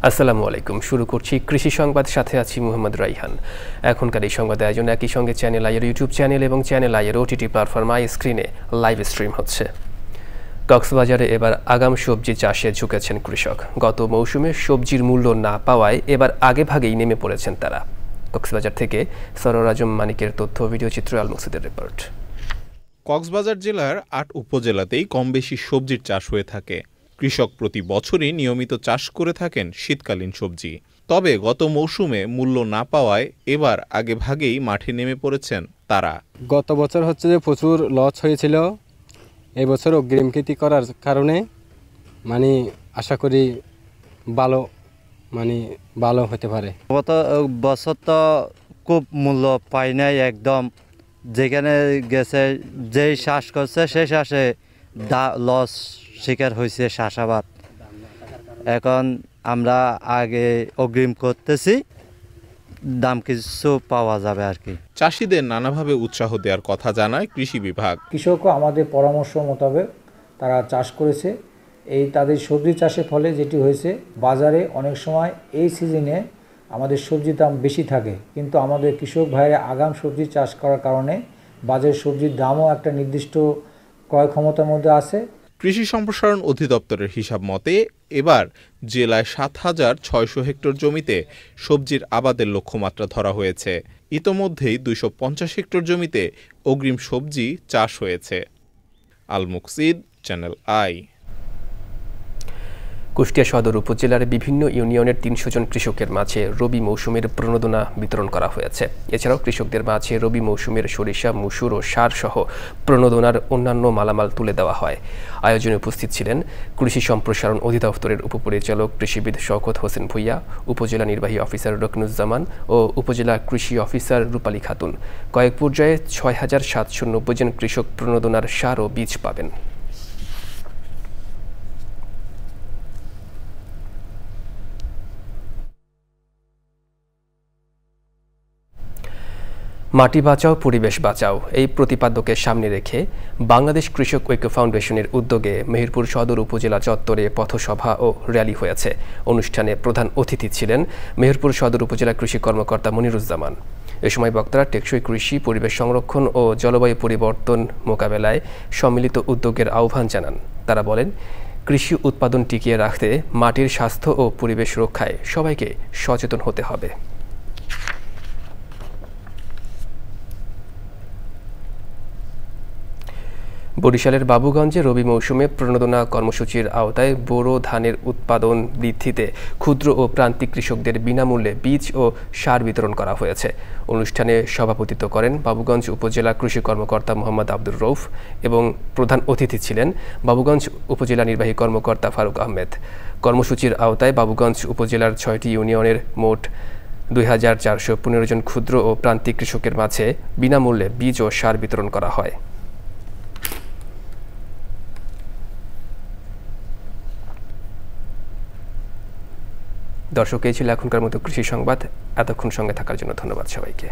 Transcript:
আসসালামু আলাইকুম। শুরু করছি কৃষি সংবাদ, সাথে আছি মোহাম্মদ রাইহান। এখনকার এই সংবাদ আয়োজন একই সঙ্গে চ্যানেল আইয়ের ইউটিউব চ্যানেল এবং চ্যানেল আইয়ের ওটিটি প্ল্যাটফর্ম আই স্ক্রিনে লাইভ স্ট্রিম হচ্ছে। কক্সবাজারে এবার আগাম সবজি চাষে ঝুঁকেছেন কৃষক। গত মৌসুমে সবজির মূল্য না পাওয়ায় এবার আগেভাগেই নেমে পড়েছেন তারা। কক্সবাজার থেকে সরোয়ার আজম মানিকের তথ্য, ভিডিও চিত্র আল মুকসিদের রিপোর্ট। কক্সবাজার জেলার ৮ উপজেলাতেই কম বেশি সবজির চাষ হয়ে থাকে। কৃষক প্রতি বছরই নিয়মিত চাষ করে থাকেন শীতকালীন সবজি। তবে গত মৌসুমে মূল্য না পাওয়ায় এবার আগেভাগেই মাঠে নেমে পড়েছেন তারা। গত বছর হচ্ছে যে প্রচুর লস হয়েছিল, এই বছর অগ্রিম কৃতি করার কারণে আশা করি ভালো হতে পারে। গত বছর তো খুব মূল্য পাই নাই, একদম যেখানে গেছে যেই চাষ করছে সেই চাষে লস শিকার হয়েছে চাষাবাদ। এখন আমরা আগে অগ্রিম করতেছি, দাম কিছু পাওয়া যাবে আর কি। চাষিদের নানাভাবে উৎসাহ দেওয়ার কথা জানায় কৃষি বিভাগ। কৃষকও আমাদের পরামর্শ মোতাবেক তারা চাষ করেছে। এই তাদের সবজি চাষের ফলে যেটি হয়েছে, বাজারে অনেক সময় এই সিজনে আমাদের সবজির দাম বেশি থাকে, কিন্তু আমাদের কৃষক ভাইরা আগাম সবজি চাষ করার কারণে বাজারে সবজির দামও একটা নির্দিষ্ট ক্রয় ক্ষমতার মধ্যে আছে। কৃষি সম্প্রসারণ অধিদপ্তরের হিসাব মতে এবার জেলায় ৭,৬০০ হেক্টর জমিতে সবজির আবাদের লক্ষ্যমাত্রা ধরা হয়েছে। ইতোমধ্যেই ২৫০ হেক্টর জমিতে অগ্রিম সবজি চাষ হয়েছে। আল মুকসিদ, চ্যানেল আই। কুষ্টিয়া সদর উপজেলার বিভিন্ন ইউনিয়নের ৩০০ জন কৃষকের মাঝে রবি মৌসুমের প্রণোদনা বিতরণ করা হয়েছে। এছাড়াও কৃষকদের মাঝে রবি মৌসুমের সরিষা, মসুর ও সার সহ প্রণোদনার অন্যান্য মালামাল তুলে দেওয়া হয়। আয়োজনে উপস্থিত ছিলেন কৃষি সম্প্রসারণ অধিদপ্তরের উপপরিচালক কৃষিবিদ শওকত হোসেন ভূঁইয়া, উপজেলা নির্বাহী অফিসার রকনুজ্জামান ও উপজেলা কৃষি অফিসার রূপালী খাতুন। কয়েক পর্যায়ে ৬,৭৯০ জন কৃষক প্রণোদনার সার ও বীজ পাবেন। মাটি বাঁচাও, পরিবেশ বাঁচাও এই প্রতিপাদ্যকে সামনে রেখে বাংলাদেশ কৃষক ঐক্য ফাউন্ডেশনের উদ্যোগে মেহেরপুর সদর উপজেলা চত্বরে পথসভা ও র্যালি হয়েছে। অনুষ্ঠানে প্রধান অতিথি ছিলেন মেহেরপুর সদর উপজেলা কৃষি কর্মকর্তা মনিরুজ্জামান। এ সময় বক্তারা টেকসই কৃষি, পরিবেশ সংরক্ষণ ও জলবায়ু পরিবর্তন মোকাবেলায় সম্মিলিত উদ্যোগের আহ্বান জানান। তারা বলেন, কৃষি উৎপাদন টিকিয়ে রাখতে মাটির স্বাস্থ্য ও পরিবেশ রক্ষায় সবাইকে সচেতন হতে হবে। বরিশালের বাবুগঞ্জে রবি মৌসুমে প্রণোদনা কর্মসূচির আওতায় বোরো ধানের উৎপাদন বৃদ্ধিতে ক্ষুদ্র ও প্রান্তিক কৃষকদের বিনামূল্যে বীজ ও সার বিতরণ করা হয়েছে। অনুষ্ঠানে সভাপতিত্ব করেন বাবুগঞ্জ উপজেলা কৃষি কর্মকর্তা মোহাম্মদ আব্দুর রৌফ এবং প্রধান অতিথি ছিলেন বাবুগঞ্জ উপজেলা নির্বাহী কর্মকর্তা ফারুক আহমেদ। কর্মসূচির আওতায় বাবুগঞ্জ উপজেলার ৬টি ইউনিয়নের মোট ২,৪১৫ জন ক্ষুদ্র ও প্রান্তিক কৃষকের মাঝে বিনামূল্যে বীজ ও সার বিতরণ করা হয়। দর্শক, এই ছিল এখনকার মতো কৃষি সংবাদ। এতক্ষণ সঙ্গে থাকার জন্য ধন্যবাদ সবাইকে।